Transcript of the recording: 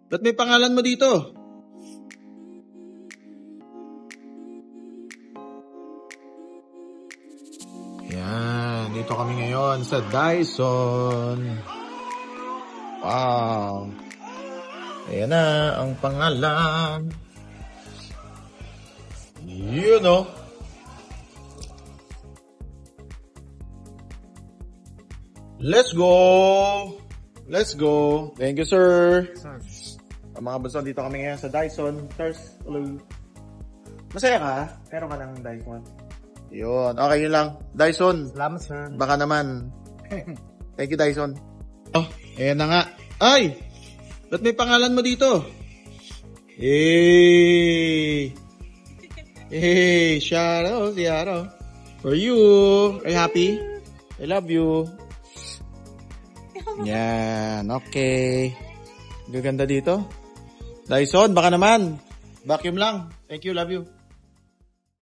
Ba't may pangalan mo dito? Yan, dito kami ngayon sa Dyson. Wow. Ayan na ang pangalan. You know. Let's go! Let's go! Thank you, sir. Mga bunso, dito kami ngayon sa Dyson. Sirs, hello. Masaya ka? Meron ka ng Dyson? Yun. Okay, yun lang. Dyson. Salamat, sir. Baka naman. Thank you, Dyson. Oh, ayan na nga. Ay! Ba't may pangalan mo dito? Hey! Hey! Sharo, Sharo. For you. Are you happy? I love you. Yan. Okay. Gaganda dito. Dyson, baka naman. Vacuum lang. Thank you, love you.